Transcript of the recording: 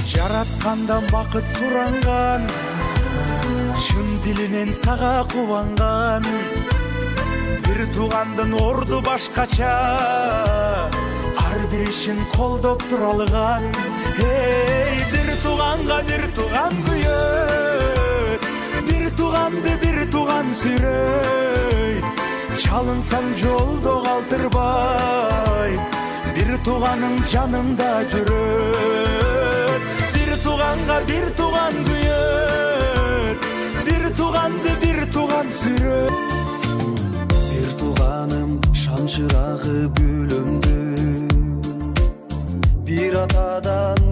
Жараткандан бакыт суранган, чын дилинен сага кубанган. Бир туугандын орду башкача, ар бир ишин колдоп тура алган. Эй, бир тууган күйөт, бир тууган сүйрөйт. Чалынсаң жолдо калтырбай, бир тууганың жанымда жүрөт. Бир тууган күйөт, бир тууган сүйрөйт. Бир тууганым шам чырагы бүлөмдү, бир атадан